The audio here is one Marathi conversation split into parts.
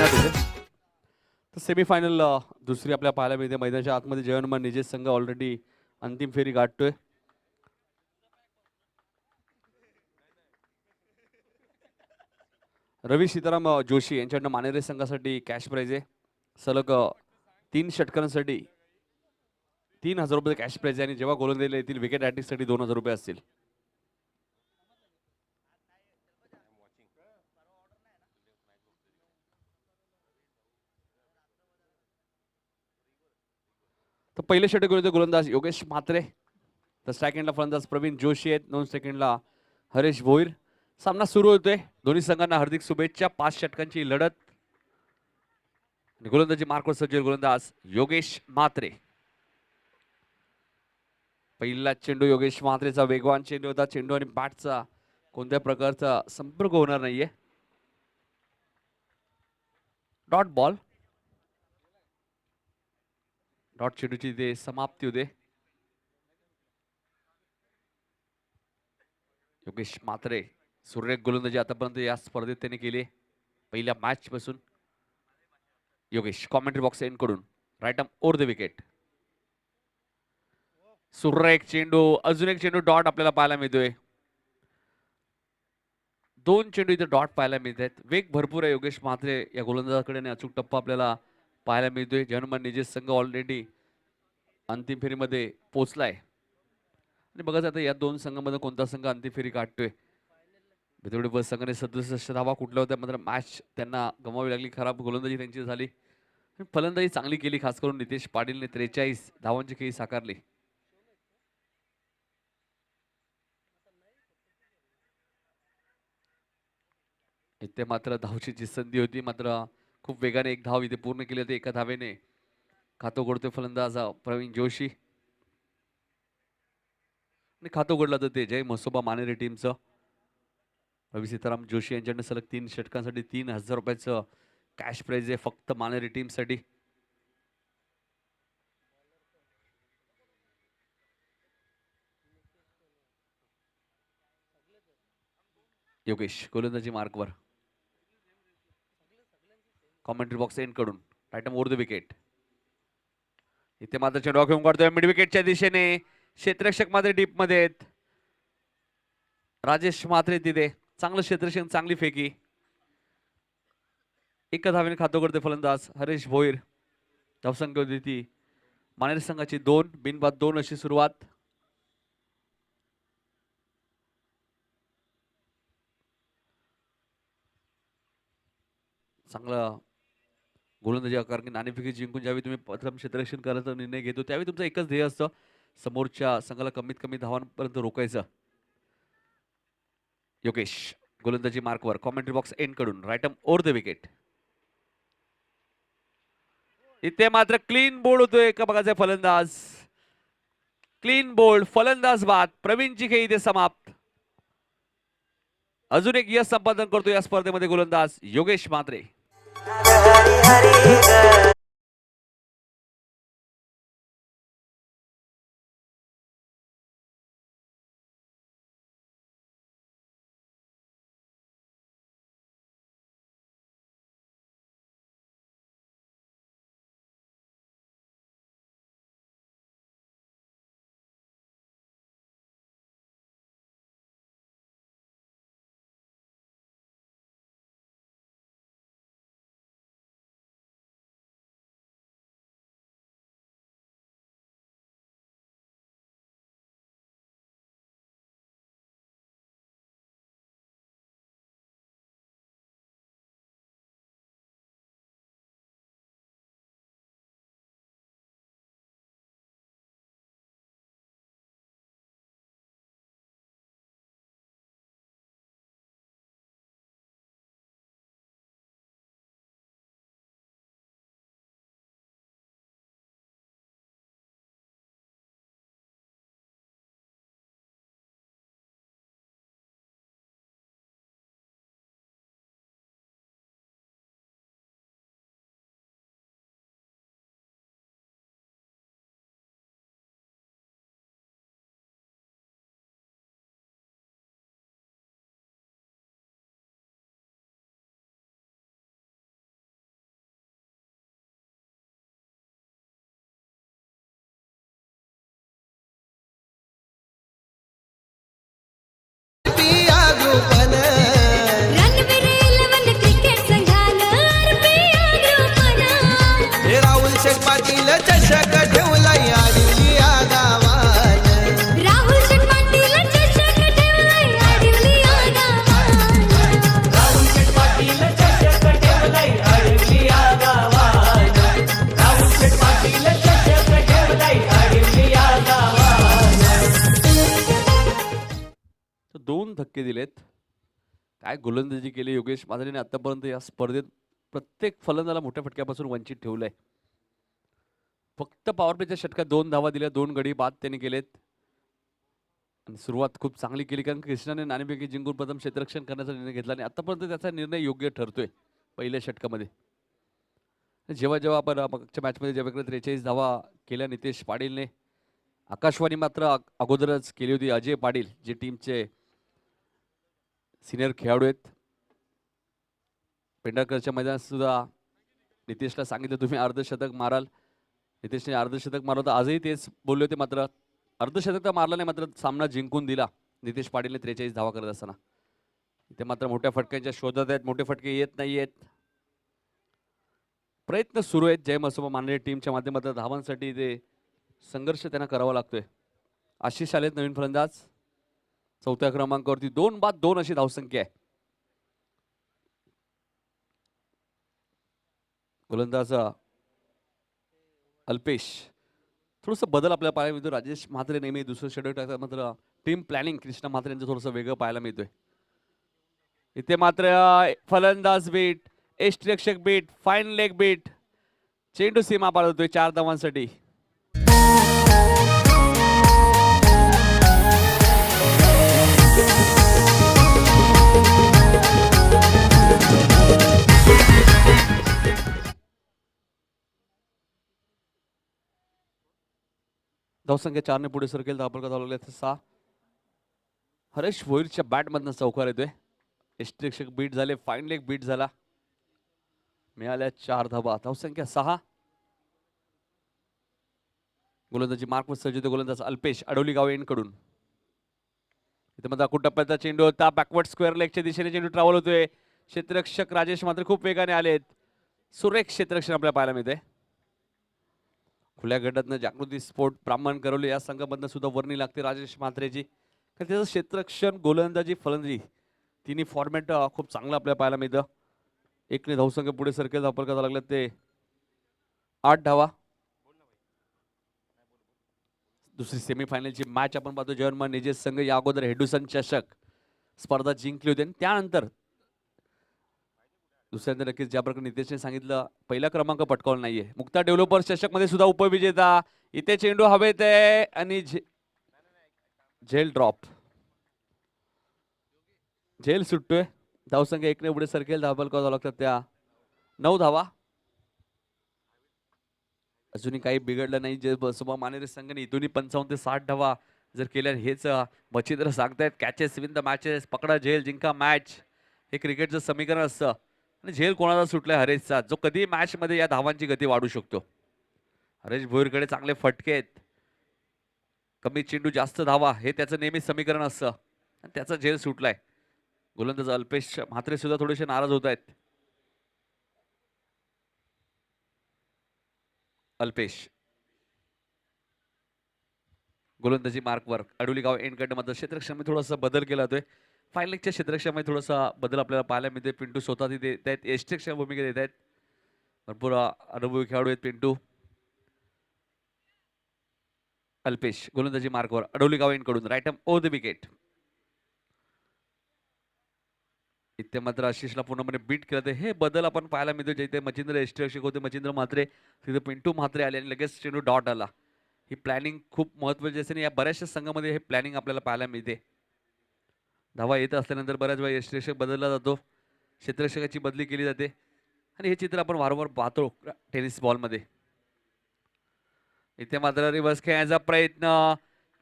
घेण्यात येते. तर सेमीफायनल दुसरी आपल्या पाहायला मिळते. मैदानाच्या आतमध्ये जयनमान निजेश संघ ऑलरेडी अंतिम फेरी गाठतोय. रवी सीताराम जोशी यांच्याकडनं मानेरे संघासाठी कॅश प्राइज आहे. सलग 3 षटकांसाठी 3000 रुपये कॅश प्राइज आहे आणि जेव्हा गोलंदाजीला येतील विकेट साठी 2000 रुपये असतील. तर पहिले षटक होते गोलंदाज योगेश म्हात्रे. तर सेकंडला फलंदाज प्रवीण जोशी आहेत. 2 सेकंडला हरेश भोईर. सामना सुरू होतोय. दोन्ही संघांना हार्दिक शुभेच्छा. 5 षटकांची लढत. गोलंदाजी मार्कवर सज्ज गोलंदाज योगेश म्हात्रे. पहिला चेंडू योगेश म्हात्रेचा वेगवान चेंडू होता. चेंडू आणि बॅटचा कोणत्या प्रकारचा संपर्क होणार नाहीये. Dot ball. डॉट चेंडूची ते समाप्ती होते. योगेश म्हात्रे सुरेख गोलंदाजी आतापर्यंत या स्पर्धेत त्यांनी केली. पहिल्या मॅच पासून. योगेश कॉमेंट्री बॉक्स एंड कडून right arm over the wicket. सुरेख चेंडू. अजून एक चेंडू डॉट आपल्याला पाहायला मिळतोय. 2 चेंडू इथे डॉट पाहायला मिळत आहेत. वेग भरपूर आहे योगेश म्हात्रे या गोलंदाजाकडे आणि अचूक टप्पा आपल्याला पाहायला मिळतोय. जर्मन निजेश संघ ऑलरेडी अंतिम फेरीमध्ये पोहोचलाय आणि बघा आता या दोन संघांमध्ये कोणता संघ अंतिम फेरी गाठतोय. बेतोडे संघाने 67 धावा कुठल्या होत्या मात्र मॅच त्यांना गमावी लागली. खराब गोलंदाजी त्यांची झाली. फलंदाजी चांगली केली. खास करून नितेश पाटीलने 43 धावांची खेळी साकारली. इथे मात्र धावचीची संधी होती मात्र खूप वेगाने एक धाव इथे पूर्ण केली होती. एका धावेने खातं उघडतोय फलंदाज प्रवीण जोशी आणि खातं उघडलं तर ते जय म्हसोबा मानेरे टीमचं. रवी सीताराम जोशी यांच्याकडे सलग 3 षटकांसाठी 3000 रुपयाचं कॅश प्राइज आहे फक्त मानेरे टीमसाठी. योगेश गोलंदाजी मार्कवर. कॉमेंट्री बॉक्स एंड कडून right arm over the wicket. इथे मात्र चेंडू घेऊन काढतोय मिड विकेटच्या दिशेने. क्षेत्ररक्षक मात्र डीप मध्ये आहेत. राजेश म्हात्रे तिथे चांगलं क्षेत्ररक्षण चांगली फेकी. एका धावेने खातो करते फलंदाज हरेश भोईर. धावसंख्या होती ती मानेर संघाची 2 बिनबाद 2 अशी सुरुवात. चांगलं गोलंदाजी कारण की नाणेफेकी जिंकून ज्यावेळी तुम्ही प्रथम क्षेत्ररक्षण करायचा निर्णय घेतो त्यावेळी तुमचं एकच ध्येय असतं समोरच्या संघाला कमीत कमी धावांपर्यंत रोखायचं. योगेश गोलंदाजी मार्कवर. कॉमेंट्री बॉक्स एंड कडून right arm over the wicket. इथे मात्र क्लीन बोल्ड होतोय का बघायचं फलंदाज. क्लीन बोल्ड फलंदाज बाद. प्रवीणची खेळी इथे समाप्त. अजून एक यश संपादन करतो या स्पर्धेमध्ये गोलंदाज योगेश म्हात्रे. फटके दिलेत. काय गोलंदाजी केली योगेश मांजरेने आतापर्यंत या स्पर्धेत. प्रत्येक फलंदाला मोठ्या फटक्यापासून वंचित ठेवलंय. फक्त पॉवर प्लेच्या षटकात 2 धावा दिल्या, 2 गडी बाद त्यांनी केलेत आणि सुरुवात खूप चांगली केली, कारण कृष्णाने नाणेफेकी जिंकून प्रथम क्षेत्ररक्षण करण्याचा निर्णय घेतला आणि आतापर्यंत त्याचा निर्णय योग्य ठरतोय पहिल्या षटकामध्ये. जेव्हा जेव्हा आपण मागच्या मॅचमध्ये ज्यावेळेला 43 धावा केल्या नितेश पाटीलने, आकाशवाणी मात्र अगोदरच केली होती. अजय पाटील जे टीमचे सिनियर खेळाडू आहेत, पेंढारकरच्या मैदानात सुद्धा नितेशला सांगितलं तुम्ही अर्धशतक माराल. नितेशने अर्धशतक मारलं तर आजही तेच बोलले होते, मात्र अर्धशतक तर मारलं नाही, मात्र सामना जिंकून दिला नितेश पाटीलने 43 धावा करत असताना. इथे मात्र मोठ्या फटक्यांच्या शोधात आहेत, मोठे फटके येत नाहीयेत. प्रयत्न सुरू आहेत जय मसोबा मानले टीमच्या माध्यमातून धावांसाठी. ते संघर्ष त्यांना करावा लागतोय. आशिष आलेत नवीन फलंदाज, 4थ्या क्रमांकावरती 2 बाद 2 अशी धावसंख्या आहे. गोलंदाज अल्पेश. थोडंसं बदल आपल्याला पाहायला मिळतो. राजेश म्हात्रे नेहमी दुसरं षटक टाकतात, मात्र टीम प्लॅनिंग कृष्णा म्हात्रे यांचं थोडंसं वेगळं पाहायला मिळतोय. इथे मात्र फलंदाज बीट, यष्टिरक्षक बीट, फाईन लेग बीट, चेंडू सीमा पार होतोय 4 धावांसाठी. धावसंख्या 4 ने पुढे सरकेल. धावफलकात धावले 6. हरेश भोईरच्या बॅटमधनं चौकार येतोय. यष्टिरक्षक बीट झाले, फाईन लेग बीट झाला, मिळाल्या 4 धावा. धावसंख्या 6. गोलंदाजी मार्कवर सज्ज होते गोलंदाज अल्पेश अडोली गावे कडून. इथे मध्ये टप्प्याचा चेंडू होता, बॅकवर्ड स्क्वेअर लेगच्या दिशेने चेंडू ट्रॅव्हल होतोय. क्षेत्ररक्षक राजेश मात्र खूप वेगाने आलेत. सुरेख क्षेत्ररक्षण आपल्याला पाहायला मिळते. खुल्या गटातनं जागृती स्पोर्ट ब्राह्मण करवली या संघामधनं सुद्धा वर्णी लागते राजेश म्हात्रेची, कारण त्याचं क्षेत्ररक्षण, गोलंदाजी, फलंदाजी तिन्ही फॉर्मॅट खूप चांगलं आपल्याला पाहायला मिळतं. 1 ने धावसंख्या पुढे सरकेल. धावफलकात लागले ते 8 धावा. दुसरी सेमीफायनलची मॅच आपण पाहतो. जर्मन निजेस संघ या अगोदर हेडुसन चषक स्पर्धा जिंकली होती आणि त्यानंतर दुसऱ्यांदा नक्कीच ज्या प्रकारे नितेशने सांगितलं पहिला क्रमांक पटकावला नाहीये. मुक्ता डेव्हलपर्स चषक मध्ये सुद्धा उपविजेता. इथे चेंडू हवेत आहे आणि झेल ड्रॉप, झेल सुटतोय. धावसंख्या 1 ने पुढे सरकेल. धावफलकावर लागतात त्या 9 धावा. अजूनही काही बिघडलं नाही. जे बसोबा मानेरे संघाने इथूनही 55 ते 60 धावा जर केल्या, हेच मच्छिंद्र सांगतायत कॅचेस विन द मॅचेस, पकडा झेल जिंका मॅच, हे क्रिकेटचं समीकरण असतं. आणि झेल कोणाला सुटलाय? हरेशचा, जो कधी मॅच मध्ये या धावांची गती वाढू शकतो. हरेश भोईरकडे चांगले फटके आहेत, कमी चेंडू जास्त धावा, हे त्याचं नेहमी समीकरण असतं आणि त्याचा झेल सुटलाय. गोलंदाज अल्पेश म्हात्रे सुद्धा थोडेसे नाराज होत आहेत. अल्पेश गोलंदाजी मार्कवर अडोली गाव एंड मध्ये क्षेत्ररक्षणामध्ये थोडासा बदल केला जातोय. फायनलच्या क्षेत्ररक्षणामध्ये थोडासा बदल आपल्याला पाहायला मिळते. पिंटू स्वतः तिथे देत आहेत, यष्टिरक्षक भूमिका देत आहेत. भरपूर अनुभवी खेळाडू आहेत पिंटू. अल्पेश गोलंदाजी मार्कवर अडोली गाव एंड कडून राईट ओ द विकेट. इथे मात्र आशिषला पूर्णपणे बीट केलं. हे बदल आपण पाहायला मिळतो. जिथे मच्छिंद्र यष्टिरक्षक होते मच्छिंद्र म्हात्रे, तिथे पिंटू म्हात्रे आले आणि लगेच चेंडू डॉट आला. ही प्लॅनिंग खूप महत्त्वाची असते. या बऱ्याचशा संघामध्ये हे प्लॅनिंग आपल्याला पाहायला मिळते. धावा येत असल्यानंतर बऱ्याच वेळा यष्टिरक्षक बदलला जातो, क्षेत्ररक्षकाची बदली केली जाते आणि हे चित्र आपण वारंवार पाहतो टेनिस बॉलमध्ये. इथे मात्र रिव्हर्स खेळण्याचा प्रयत्न,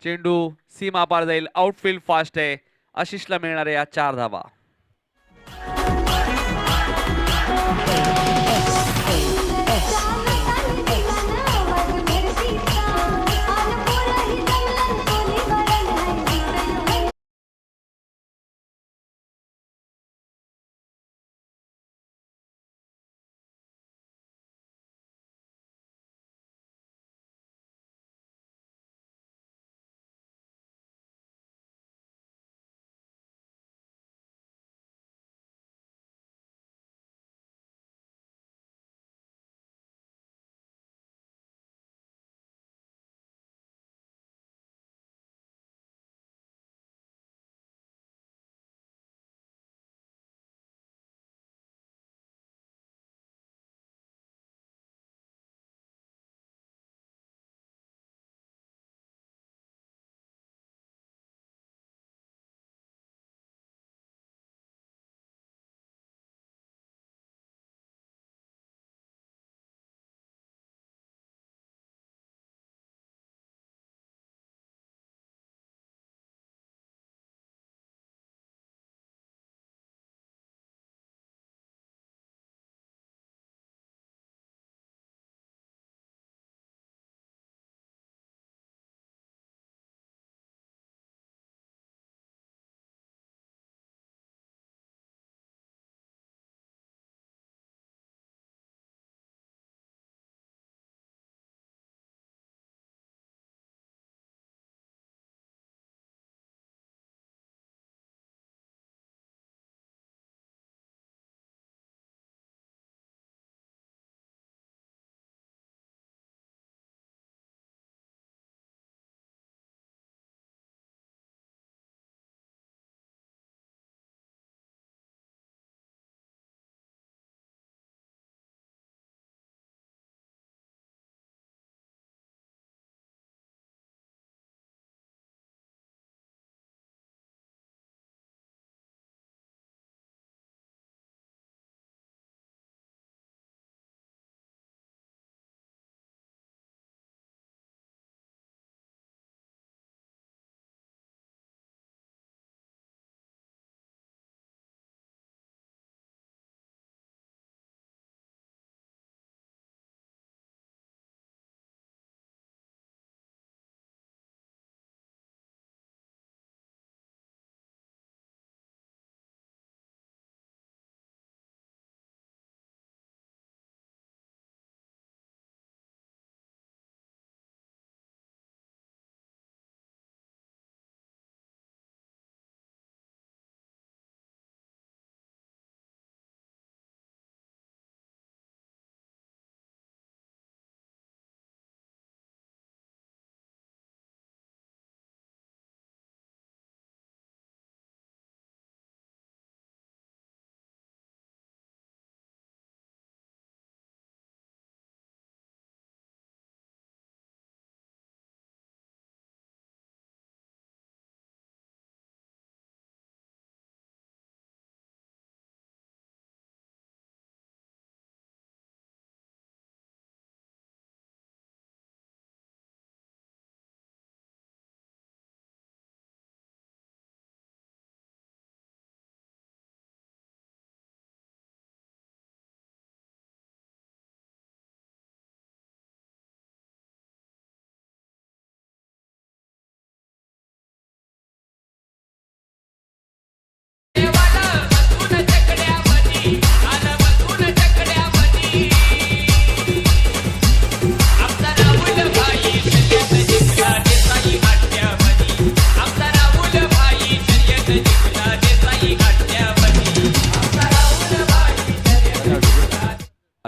चेंडू सीमा पार जाईल. आउटफील्ड फास्ट आहे. आशिषला मिळणारे या 4 धावा.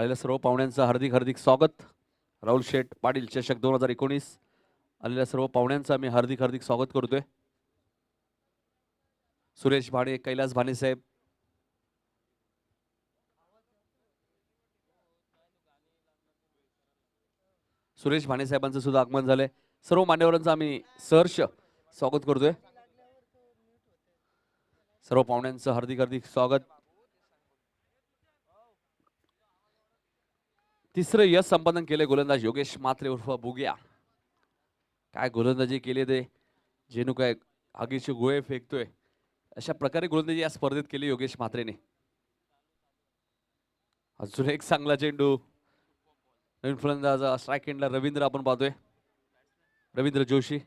आलेल्या सर्व पाहुण्यांचं हार्दिक हार्दिक स्वागत. राहुल शेठ पाटील चषक 2019 आलेल्या सर्व पाहुण्यांचं आम्ही हार्दिक हार्दिक स्वागत करतोय. सुरेश भाणे, कैलास भाणे साहेब, सुरेश भाणे साहेबांचं सुद्धा आगमन झालंय. सर्व मान्यवरांचं आम्ही सहर्ष स्वागत करतोय. सर्व पाहुण्यांचं हार्दिक हार्दिक स्वागत. तिसरं यश संपादन केले गोलंदाज योगेश म्हात्रे उर्फ बुग्या. काय गोलंदाजी केली ते जेणू काय आगीचे गोळे फेकतोय अशा प्रकारे गोलंदाजी या स्पर्धेत केली योगेश म्हात्रेने. अजून एक चांगला चेंडू. नवीन फलंदाज स्ट्राईक एंडला रवींद्र आपण पाहतोय, रवींद्र जोशी.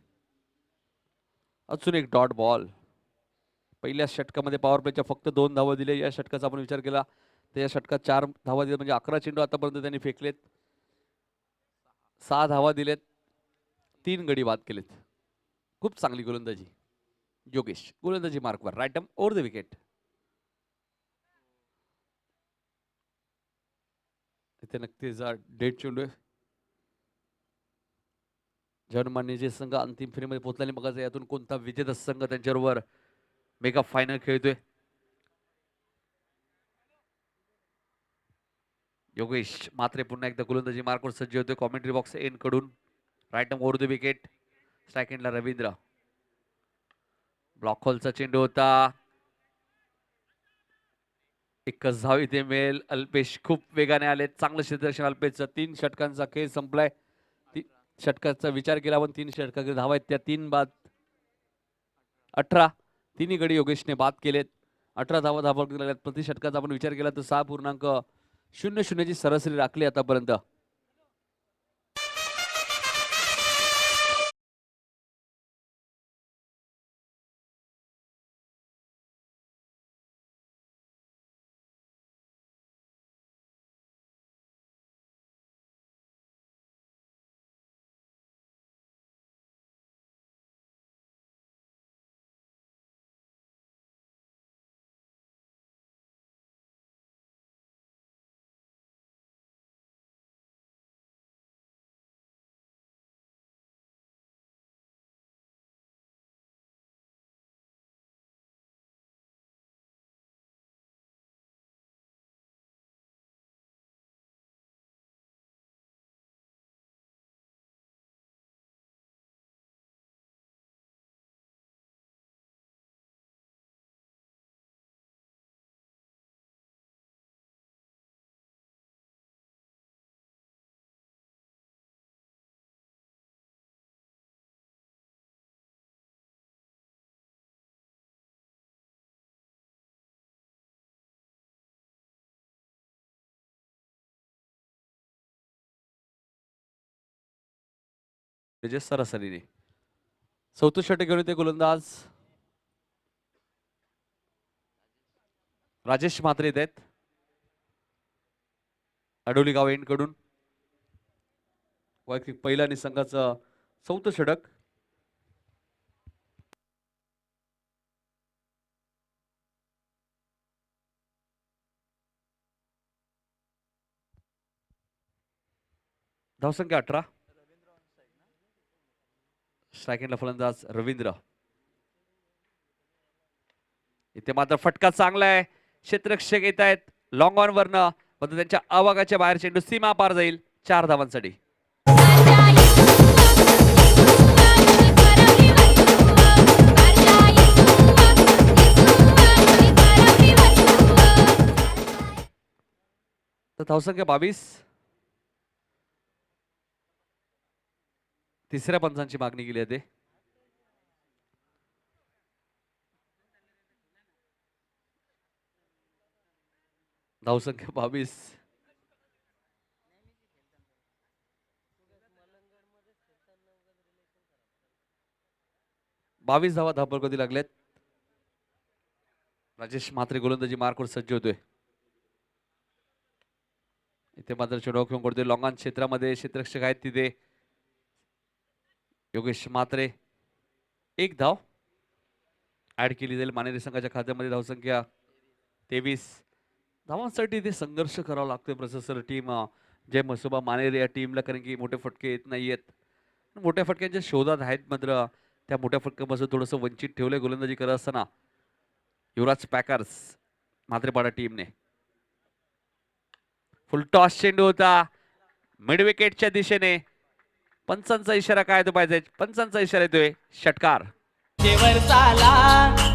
अजून एक डॉट बॉल. पहिल्या षटकामध्ये पॉवर प्लेच्या फक्त 2 धावा दिल्या. या षटकाचा आपण विचार केला तर या षटकात 4 धावा दिल्या म्हणजे 11 चेंडू आतापर्यंत त्यांनी फेकलेत. 6 धावा दिलेत, 3 गडी बाद केलेत. खूप चांगली गोलंदाजी योगेश. गोलंदाजी मार्कवर right arm over the wicket. इथे नक्कीच डेट चेंडू आहे. जर्मनी जे संघ अंतिम फेरीमध्ये पोहोचल्याने बघायचं यातून कोणता विजेता संघ त्यांच्याबरोबर मेगा फायनल खेळतोय. योगेश म्हात्रे पुन्हा एकदा गोलंदाजी मार्कवर सज्ज होतोय. कॉमेंट्री बॉक्स एन कडून right arm over the wicket. Strike एंडला रवींद्र. ब्लॉक हॉलचा चेंडू होता. एकच धाव इथे मिळेल. अल्पेश खूप वेगाने आले. चांगलं क्षेत्ररक्षण अल्पेशचं. 3 षटकांचा खेळ संपलाय. षटकाचा विचार केला पण 3 षटकाचे धावा आहेत त्या 3 बाद 18. तिन्ही गडी योगेशने बाद केलेत. 18 धावा लागल्यात. प्रति षटकाचा आपण विचार केला तर 6.00 ची सरासरी राखली आतापर्यंत. सरासरीने 34 षटक घेऊन येते गोलंदाज राजेश म्हात्रे येत आहेत अडोली गाव एंड कडून. वैयक्तिक पहिला आणि संघाचं 4थं षटक. धावसंख्या 18. स्ट्राईक एंडला फलंदाज रवींद्र. इथे मात्र फटका चांगला आहे. क्षेत्ररक्षक येत आहेत लॉंग ऑन वरनं पण त्यांच्या आवागाच्या बाहेर चेंडू सीमा पार जाईल 4 धावांसाठी. धावसंख्या 22. तिसऱ्या पंचांची मागणी केली आहे. धावसंख्या 22. धावा धावपळकती लागलेत. राजेश म्हात्रे गोलंदाजी मार्कवर सज्ज होतोय. इथे मात्र चेंडू घेऊन करतोय लॉंगॉन क्षेत्रामध्ये. क्षेत्ररक्षक आहेत तिथे योगेश म्हात्रे. 1 धाव ऍड केली जाईल मानेरी संघाच्या खात्यामध्ये. धावसंख्या 23. धावांसाठी ते संघर्ष करावा लागतोय प्रशासर टीम जय मसोबा मानेर या टीमला, कारण की मोठे फटके येत नाहीयेत. मोठ्या फटक्यांच्या शोधात आहेत, मात्र त्या मोठ्या फटक्यापासून थोडंसं वंचित ठेवलंय गोलंदाजी करत असताना युवराज पॅकर्स म्हात्रेपाडा टीमने. फुल टॉस चेंडू होता मिड विकेटच्या दिशेने. पंचांचा इशारा काय तो पाहिजे, पंचांचा इशारा येतोय षटकार.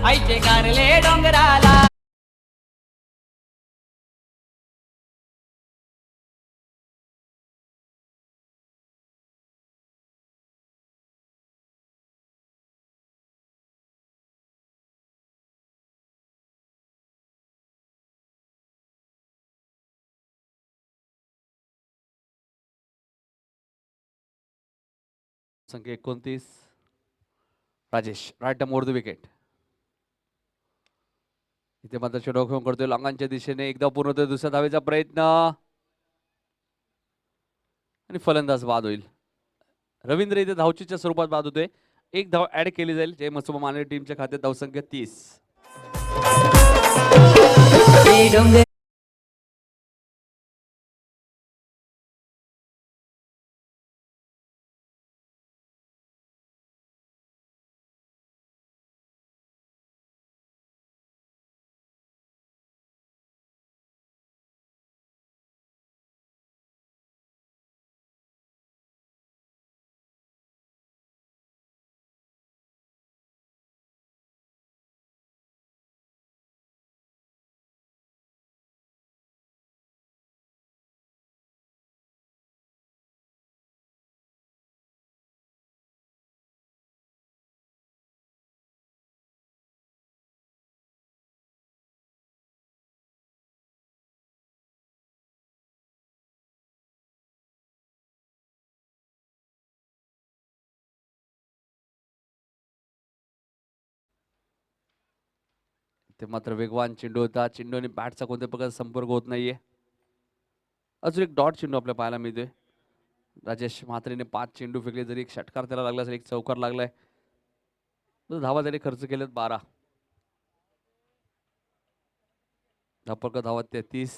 आईचे कारले डोंगराला. संख्या 29 Rajesh right more the wicket. इथे मात्र चेंडू घेऊन करतोय लांगांच्या दिशेने, एकदा पूर्ण होतोय दुसऱ्या धावेचा प्रयत्न आणि फलंदाज बाद होईल. रवींद्र इथे धावचीच्या स्वरूपात बाद होतोय. एक धाव ऍड केली जाईल जय मसोबा मानेर टीमच्या खात्यात. धावसंख्या 30. ते मात्र वेगवान चेंडू होता. चेंडू आणि बॅटचा कोणत्या प्रकारचा संपर्क होत नाहीये. अजून एक डॉट चेंडू आपल्याला पाहायला मिळतोय. राजेश म्हात्रेने 5 चेंडू फेकले, जरी एक षटकार त्याला लागला असेल, एक चौकार लागलाय. धावा त्याने खर्च केलेत 12. धापक धावा 33.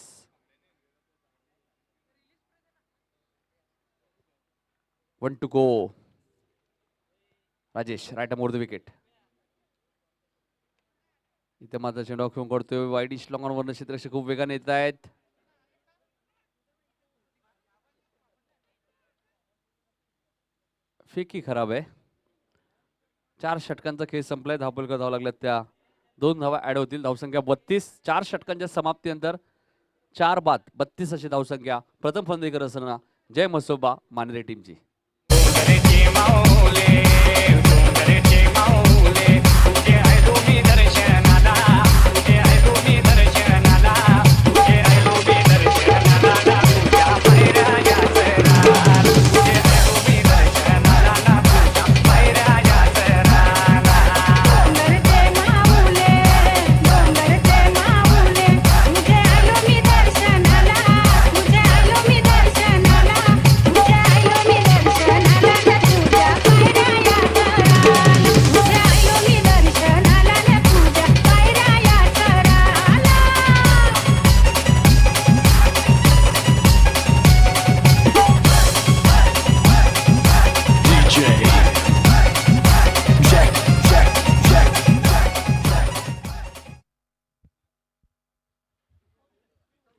1 to go. Rajesh right more the wicket. इथे मात्र चेंडू घेऊन करतोय वाईडिश लॉंग वरनं क्षेत्ररक्षक खूप वेगाने येत आहेत. फेकी खराब आहे. 4 षटकांचा खेळ संपलाय. धापलकर धावा लागल्यात त्या 2 धावा ऍड होतील. धावसंख्या 32. 4 षटकांच्या समाप्तीनंतर 4 बाद 32 अशी धावसंख्या प्रथम फलंदाजी करत असताना जय मसोबा मानेरे टीमची.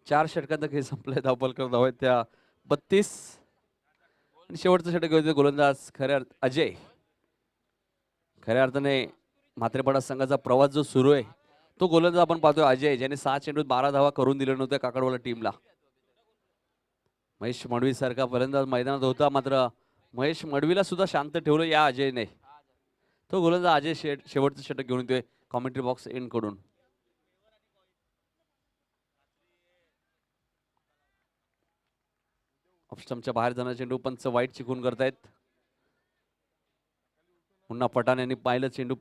चार षटकांचा खेळ संपलाय. धावपलकर धाव आहेत त्या 32. आणि शेवटचं षटक घेतोय गोलंदाज अजय. खऱ्या अर्थाने म्हात्रेपाडा संघाचा प्रवास जो सुरू आहे तो गोलंदाज आपण पाहतोय अजय, ज्याने 6 चेंडूत 12 धावा करून दिल्या नव्हत्या काकडवाला टीमला. महेश मडवी सारखा फलंदाज मैदानात होता, मात्र महेश मडवीला सुद्धा शांत ठेवलं या अजयने. तो गोलंदाज अजय शेवटचं षटक घेऊन येतोय कॉमेंट्री बॉक्स एंड कडून. ऑफस्टमच्या बाहेर जाणारा चेंडू पंच वाईट चिकून करतायत. पुन्हा पठाण यांनी पाहिलं चेंडू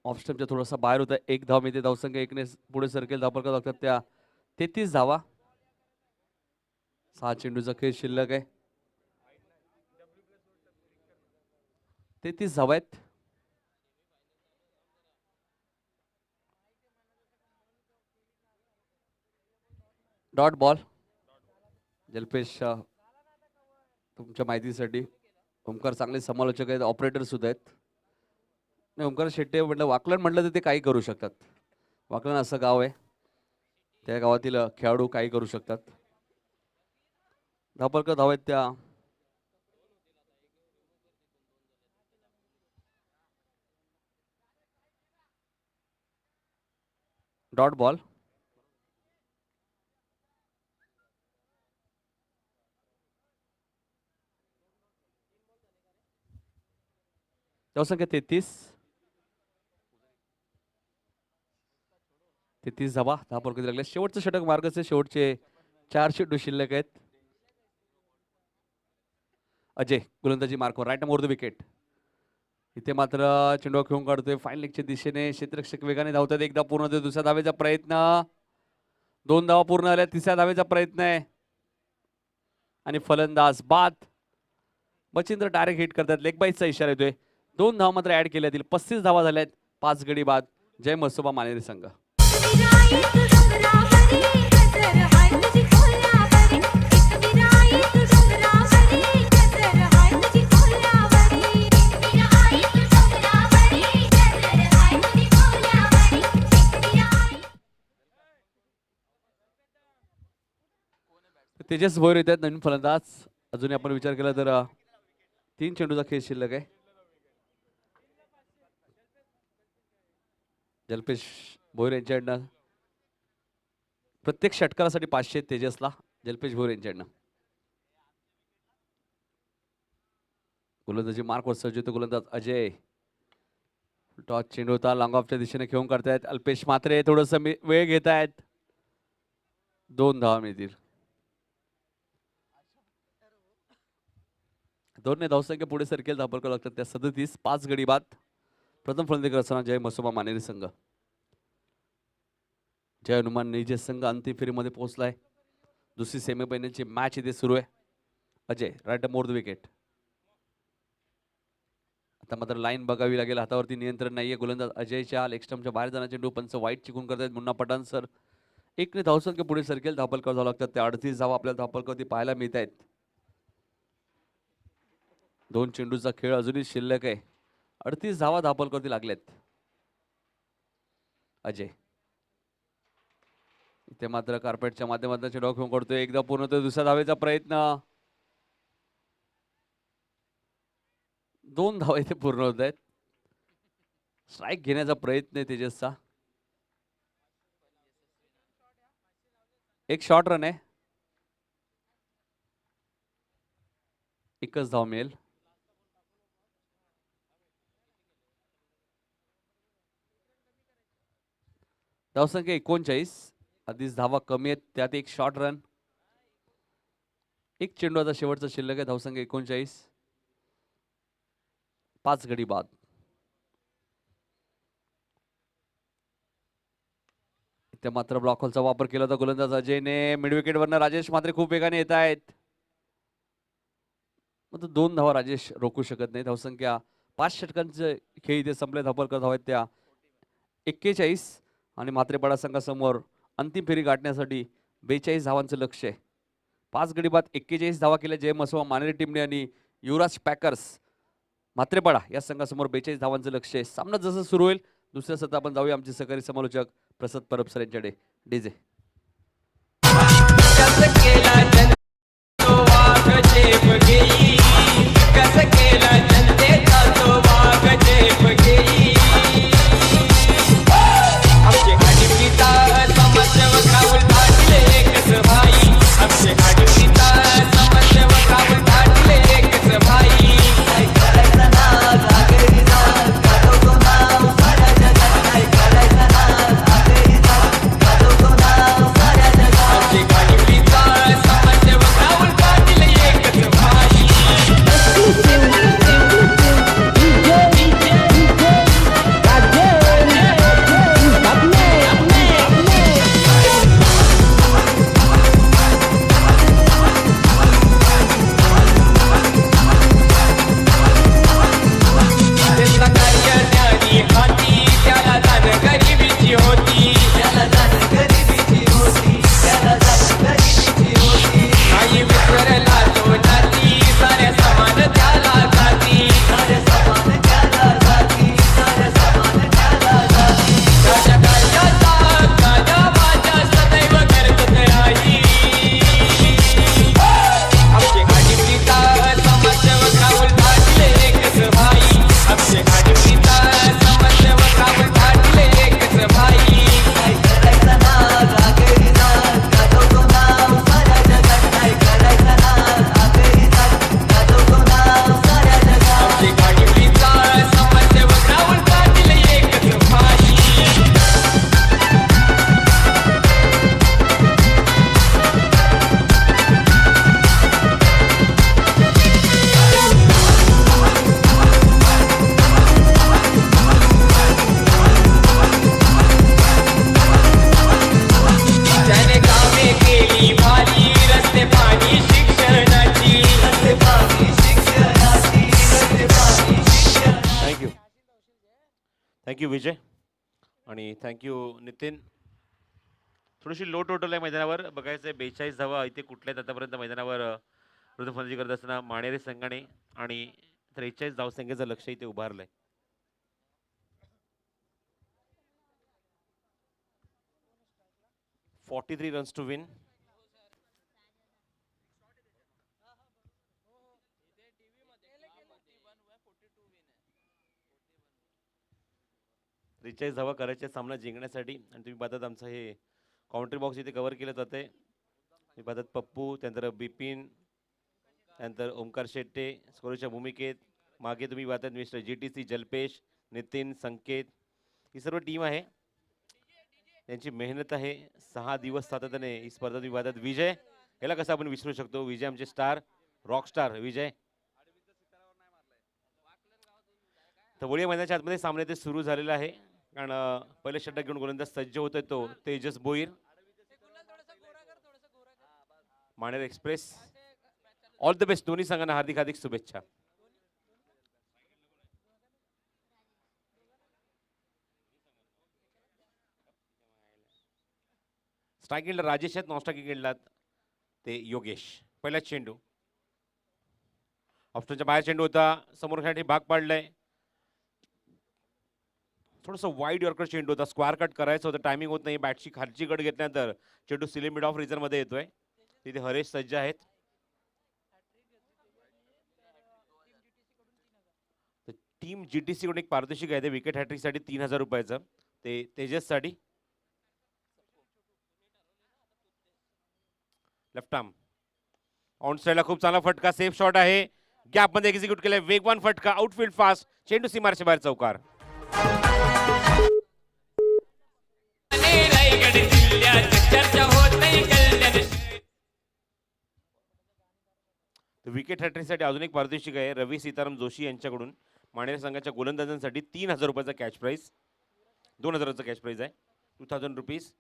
ऑफस्टमच्या थोडासा बाहेर होता. एक धाव मिळते. धावसंख्या 1 ने पुढे सरकेल. धापलकर लागतात त्या 33 धावा. 6 चेंडूचा खेळ शिल्लक आहे. 33 धावा आहेत. Dot ball. जल्पेश तुमच्या माहितीसाठी ओमकार चांगले समालोचक आहेत, ऑपरेटर सुद्धा आहेत. नाही, ओमकार शेट्टे म्हटलं वाकलन म्हटलं तर ते काही करू शकतात. वाकलन असं गाव आहे, त्या गावातील खेळाडू काही करू शकतात. धापरकर धाव आहेत त्या. Dot ball. धावसंख्या 33 धावा. 10 फलंदाजी लागले. शेवटचं षटक मार्गचे शेवटचे 4 चेंडू शिल्लक आहेत. अजय गोलंदाजी मार्कवर, राईट मोर द विकेट. इथे मात्र चेंडू खेळून काढतोय फाईन लेगच्या दिशेने. क्षेत्ररक्षक वेगाने धावतात. एकदा पूर्ण होते, दुसऱ्या धावेचा प्रयत्न. 2 धावा पूर्ण झाल्या, तिसऱ्या धावेचा प्रयत्न आहे आणि फलंदाज बाद. मच्छिंद्र डायरेक्ट हिट करतात. लेग बाईसचा इशारा येतोय. 2 धावा मात्र ऍड केल्या. 35 धावा झाल्यात. 5 गडी बाद. जय मसोबा मानेरी संघ. तेजस भोयर येतात नवीन फलंदाज. अजूनही आपण विचार केला तर 3 चेंडूचा खेळ शिल्लक आहे. जल्पेश भोयर यांच्याकडनं प्रत्येक षटकारासाठी 500 तेजसला. जल्पेश भोयर यांच्याकडनं गोलंदाजी मार्कवर सज्ज गोलंदाज अजय. टॉस चेंडू होता, लॉंग ऑफच्या दिशेने खेळून काढतायत. अल्पेश मात्रे थोडस वेळ घेत आहेत. 2 धावा मिळतील. 2 धावसंख्या पुढे सरकेल. धापल करावं लागतात त्या 37. 5 गडी बाद. प्रथम फलंदाजी करत असताना जय मसोबा मानेरी संघ. जय हनुमान निजे संघ अंतिम फेरीमध्ये पोहोचलाय. दुसरी सेमीफायनलची मॅच इथे सुरू आहे. Ajay right more the wicket. आता मात्र लाईन बघावी लागेल. हातावरती नियंत्रण नाहीये. गोलंदाज अजयच्या लेग स्टंपच्या बाहेर जाण्याचे चेंडू पंच वाईट चिकून करतायत. मुन्ना पठाण सर. 1 धावसंख्या पुढे सरकेल. धापलकर जावं लागतात. त्या 38 धावा आपल्याला धापलकरती पाहायला मिळत आहेत. 2 चेंडूचा खेळ अजूनही शिल्लक आहे. 38 धावा धापलकरती लागल्यात. अजय इथे मात्र कार्पेटच्या माध्यमातून चेंडू खेळून करतोय. एकदा पूर्ण होतोय, दुसऱ्या धावेचा प्रयत्न. 2 धावा इथे पूर्ण होत आहेत. स्ट्राईक घेण्याचा प्रयत्न आहे तेजसचा. एक शॉर्ट रन आहे. 1च धाव मिळेल. धावसंख्या 39. आधीच धावा कमी आहेत, त्यात एक शॉर्ट रन. 1 चेंडू आता शेवटचा शिल्लक आहे. धावसंख्या 39. 5 गडी बाद. इथे मात्र ब्लॉक होलचा वापर केला होता गोलंदाज अजयने. मिड विकेट वरनं राजेश मात्र खूप वेगाने येत आहेत. 2 धावा राजेश रोखू शकत नाही. धावसंख्या 5 षटकांचे खेळ इथे संपले. धापलकर धाव आहेत त्या 41 आणि म्हात्रेपाडा संघासमोर अंतिम फेरी गाठण्यासाठी 42 धावांचं लक्ष आहे. 5 गडी बाद 41 धावा केल्या जय मसोबा मानेरी टीमने आणि युवराज पॅकर्स म्हात्रेपाडा या संघासमोर 42 धावांचं लक्ष आहे. सामना जसं सुरू होईल दुसऱ्या सत्रात आपण जाऊया आमचे सहकारी समालोचक प्रसाद परब सर यांच्याकडे. डीजे थँक्यू विजय आणि थँक्यू नितीन. थोडीशी लो टोटल आहे मैदानावर. बघायचं आहे 42 धावा इथे कुठल्या आहेत आतापर्यंत मैदानावर फलंदाजी करत असताना माणेरे संघाने आणि 43 धावसंख्येचं लक्ष इथे उभारलंय. $43 runs to win. त्रेचाळीस धावा करायच्या सामना जिंकण्यासाठी आणि तुम्ही पाहतात आमचं हे काउंट्री बॉक्स इथे कव्हर केलं जाते. तुम्ही पाहतात पप्पू, त्यानंतर बिपिन, त्यानंतर ओमकार शेट्टे स्कोरच्या भूमिकेत. मागे तुम्ही पाहतात मिस्टर GTC जल्पेश, नितीन, संकेत, ही सर्व टीम आहे. त्यांची मेहनत आहे. 6 दिवस सातत्याने ही स्पर्धा तुम्ही पाहतात. विजय, याला कसं आपण विसरू शकतो. विजय आमचे स्टार, रॉक स्टार विजय. तर वळी मैदानाच्या आतमध्ये सामने ते सुरू झालेला आहे. कारण पहिले षटक घेऊन गोलंदाज सज्ज होतोय तो Tejas Boir. Maner express, all the best. दोन्ही संघांना हार्दिक हार्दिक शुभेच्छा. स्ट्रायकिंगला राजेश आहेत, नॉन स्ट्रायकिंग खेळलात ते योगेश. पहिला चेंडू ऑप्शनच्या बाहेर चेंडू होता. समोर खेळण्यासाठी भाग पाडलाय. थोडंसं वाईड यॉर्कर चेंडू होता. स्क्वायर कट करायचं होतं, टायमिंग होत नाही. बॅटची खालची कट घेतल्यानंतर चेंडू सिले मिड ऑफ रिझन मध्ये येतोय. तिथे हरेश सज्ज आहेत. टीम GTC कडून एक पारितोषिक आहे ते विकेट हॅट्रिक साठी 3000 रुपयाचं. ते तेजस साठी. लेफ्ट आर्म ऑन साइडला खूप चांगला फटका, सेफ शॉट आहे. गॅप मध्ये एक्झिक्यूट केलाय. वेगवान फटका, आउटफील्ड फास्ट. चेंडू सीमारच्या बाहेर चौकार. विकेट हॅट्रिकसाठी अजून एक पारितोषिक आहे रवी सीताराम जोशी यांच्याकडून. माणेर संघाच्या गोलंदाजांसाठी 3000 रुपयाचा कॅश प्राइस. 2000चा कॅश प्राइस आहे. 2000 रुपीज.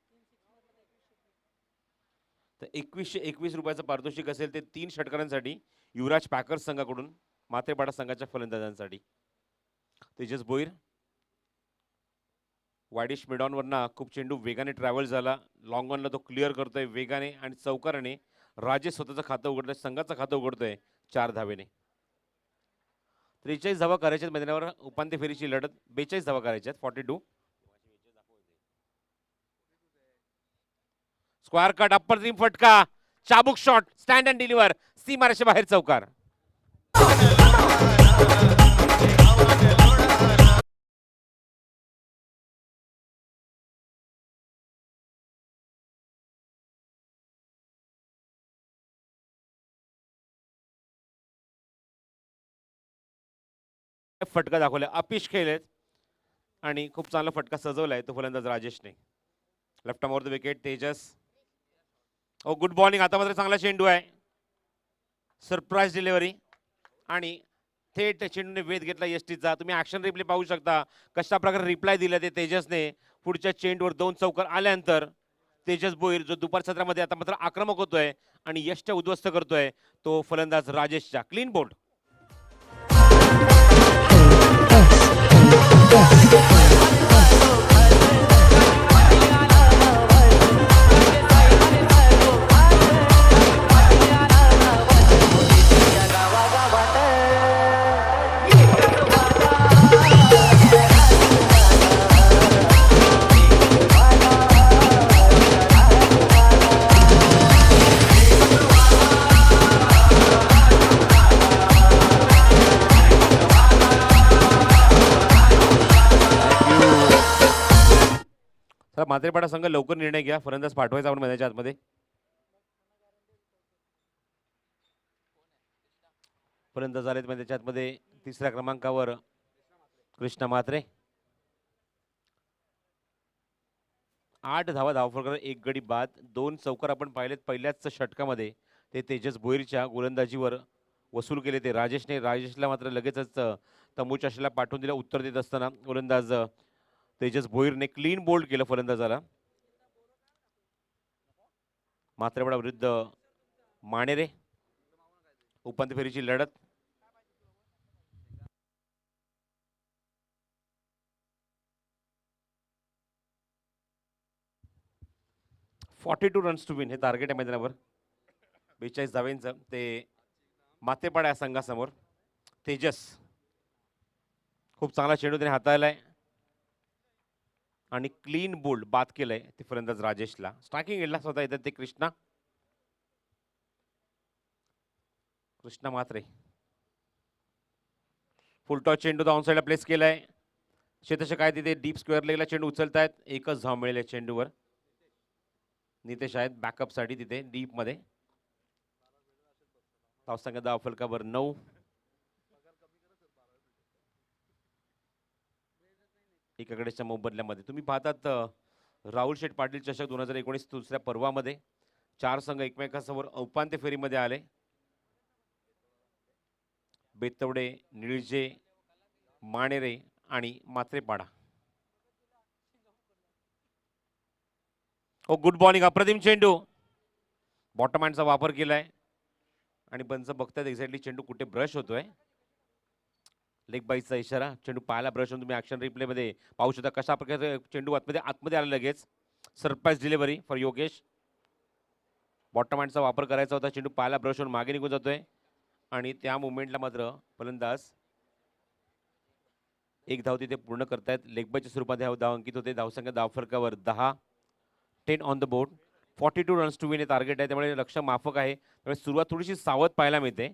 तर 2121 रुपयाचं पारितोषिक असेल ते 3 षटकारांसाठी युवराज पॅकर्स संघाकडून. मात्रेपाडा संघाच्या फलंदाजांसाठी तेजस बोईर. वायडिश मिडॉनवरना खूप चेंडू वेगाने ट्रॅव्हल झाला. लॉंग ऑनला तो क्लिअर करतोय वेगाने आणि चौकाराने. राजेश स्वतःचं खातं उघडतोय, संघाचं खातं उघडतोय 4 धावेने. 43 धावा करायच्यात मैदानावर. उपांत्य फेरीची लढत 42 धावा करायच्यात. 42. स्क्वायर कट, अप्पर सीम फटका, चाबुक शॉट, स्टँड अँड डिलिव्हर. सीमारेषे बाहेर चौकार. फटका दाखवलाय. अपिश खेळलेत आणि खूप चांगला फटका सजवलाय तो फलंदाज राजेशने. Left arm over the wicket Tejas. Oh good bowling. आता मात्र चांगला चेंडू आहे. सरप्राईज डिलिव्हरी आणि थेट चेंडूने वेध घेतला यष्टीचा. तुम्ही ऍक्शन रिप्ले पाहू शकता कशा प्रकारे रिप्लाय दिला ते तेजसने. पुढच्या चेंडूवर 2 चौकार आल्यानंतर तेजस बोईर जो दुपार सत्रामध्ये आता मात्र आक्रमक होतोय आणि यष्ट उद्ध्वस्त करतोय तो फलंदाज राजेशच्या. Clean bowled. मात्रेपाडा संघ लवकर निर्णय घ्या. फलंदाज पाठवायचा आपण मैदानाच्या आतमध्ये. फलंदाज आलेत मैदानाच्या आतमध्ये. 3ऱ्या क्रमांकावर कृष्णा म्हात्रे. 8 धावा धावफलकावर 1 गडी बाद. 2 चौकार आपण पाहिलेत पहिल्याच षटकामध्ये. ते तेजस बोईरच्या गोलंदाजीवर वसूल केले ते राजेशने. राजेशला मात्र लगेचच तंबूच्या आशेला पाठवून दिलं. उत्तर देत असताना गोलंदाज तेजस बोईरने क्लीन बोल्ड केलं फलंदाजाला. मात्रेपाडा विरुद्ध माणेरे उपांत्य फेरीची लढत. 42 रन्स टू विन हे टार्गेट आहे मैदानावर. 42 धावेंचं ते मातेपाडा या संघासमोर. तेजस खूप चांगला चेंडू त्याने हाताळलाय आणि क्लीन बोल्ड बाद केलंय ते फलंदाज राजेशला. स्ट्रायकिंग एंडला स्वतः येतात ते कृष्णा म्हात्रे. फुल टॉस चेंडू डाऊन साईडला प्लेस केलाय. क्षेत्ररक्षक काय तिथे डीप स्क्वेअर लेगला चेंडू उचलतायत. एकच धाव मिळेल या चेंडूवर. नितेश आहेत बॅकअप साठी तिथे डीप मध्ये. धावसंख्या धाव फलकावर 9. एकाकडेच्या मोबदल्यामध्ये तुम्ही पाहतात राहुल शेठ पाटील चषक 2019 दुसऱ्या पर्वामध्ये 4 संघ एकमेकांसमोर उपांत्य फेरीमध्ये आले. बेतवडे, निळजे, माणेरे आणि मात्रेपाडा. ओ गुड बॉलिंग, अप्रतिम चेंडू. बॉटम हँडचा वापर केलाय आणि पंच बघतायत एक्झॅक्टली चेंडू कुठे ब्रश होतोय. लेग बाईसचा इशारा. चेंडू पाहायला ब्रश होऊन तुम्ही ऍक्शन रिप्ले मध्ये पाहू शकता कशा प्रकारे चेंडू आतमध्ये आला लगेच. Surprise delivery for Yogesh. Bottom हँडचा वापर करायचा होता. चेंडू पाहायला ब्रश होऊन मागे निघून जातोय आणि त्या मुवमेंटला मात्र फलंदाज एक धाव तिथे पूर्ण करतायत. लेग बायच्या स्वरूपात धाव अंकित होते. धावसंख्या धाव फरकावर 10. 10 on the board. 42 runs to win हे टार्गेट आहे. त्यामुळे लक्ष माफक आहे. त्यामुळे सुरुवात थोडीशी सावध पाहायला मिळते.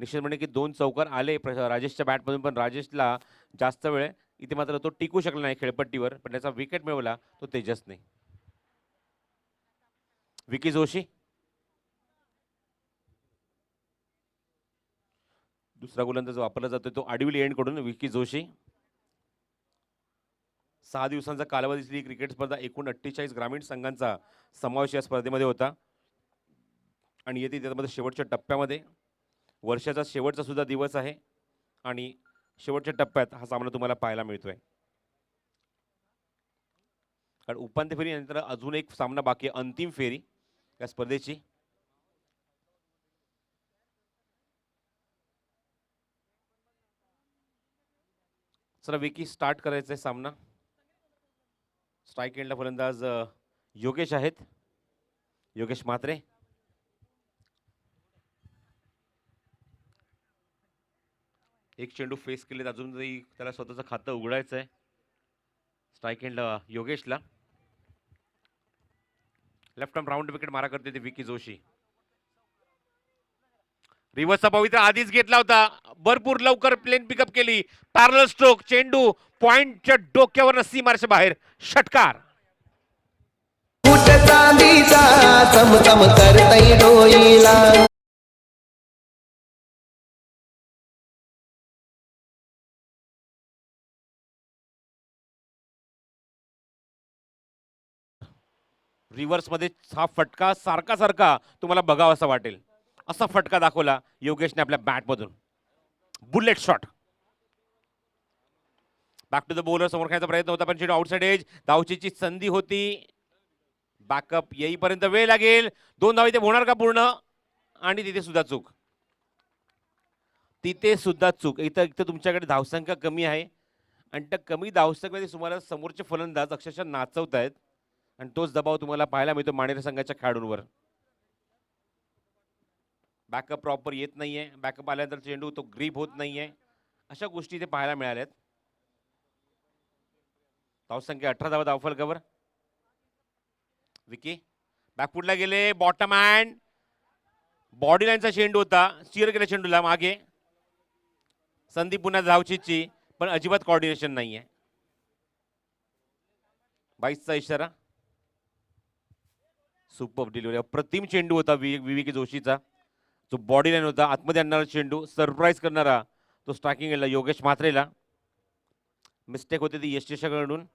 निश्चितपणे की 2 चौकार आले राजेशच्या बॅटमधून, पण राजेशला जास्त वेळ इथे मात्र तो टिकू शकला नाही खेळपट्टीवर. पण त्याचा विकेट मिळवला तो तेजसने. विकी जोशी दुसरा गोलंदाज वापरला जातोय तो आडविल एंड कडून. विकी जोशी 6 दिवसांचा कालावधीतली क्रिकेट स्पर्धा. एकूण 48 ग्रामीण संघांचा समावेश या स्पर्धेमध्ये होता आणि येते त्यामध्ये शेवटच्या टप्प्यामध्ये वर्षाचा शेवटचा सुद्धा दिवस आहे आणि शेवटच्या टप्प्यात हा सामना तुम्हाला पाहायला मिळतोय. कारण उपांत्य फेरीनंतर अजून एक सामना बाकी आहे, अंतिम फेरी या स्पर्धेची. चला विकी स्टार्ट करायचा सामना. स्ट्राईक एंडला फलंदाज योगेश आहेत. योगेश म्हात्रे. एक चेंडू फेस केले, अजून त्याला स्वतःचं खातं उघडायचं आहे. स्ट्राईक एंडला योगेशला. लेफ्ट आर्म राऊंड विकेट मारा करते ते विकी जोशी. रिव्हर्सचा पवित्र आधीच घेतला होता. भरपूर लवकर प्लेन पिकअप केली. पॅरल स्ट्रोक. चेंडू पॉइंटच्या डोक्यावर सीमारच्या बाहेर. षटकार. चांदीचा चमचम करतई डोईला. रिव्हर्स मध्ये हा फटका सारखा सारखा तुम्हाला बघावा असा वाटेल असा फटका दाखवला योगेशने आपल्या बॅट मधून. Bullet shot. Back to the bowler. समोर खेळायचा प्रयत्न होता पण चेंडू आउटसाइड एज. धावचीची संधी होती. बॅकअप येईपर्यंत वेळ लागेल. 2 धाव इथे होणार का पूर्ण? आणि तिथे सुद्धा चूक. इथं तुमच्याकडे धावसंख्या कमी आहे आणि त्या कमी धावसंख्येमध्ये तुम्हाला समोरचे फलंदाज अक्षरशः नाचवत आहेत आणि तोच दबाव तुम्हाला पाहायला मिळतो माणेरे संघाच्या खेळाडूंवर. बॅकअप प्रॉपर येत नाहीये. बॅकअप आल्यानंतर चेंडू तो ग्रीप होत नाहीये. अशा गोष्टी इथे पाहायला मिळाल्यात. धावसंख्या 18 धावा धावफलकावर. विकी बॅकफुटला गेले. Bottom hand. बॉडी लाईनचा चेंडू होता. स्टीअर केला चेंडूला मागे. संधी पुन्हा धावचीची पण अजिबात कोऑर्डिनेशन नाहीये. 22चा इशारा. Super delivery. अप्रतिम चेंडू होता विकी जोशीचा. जो बॉडी लाईन होता आतमध्ये आणणारा चेंडू सरप्राईज करणारा तो स्ट्रायकिंग एंडला योगेश म्हात्रेला. मिस्टेक होती ती यशेशकडून.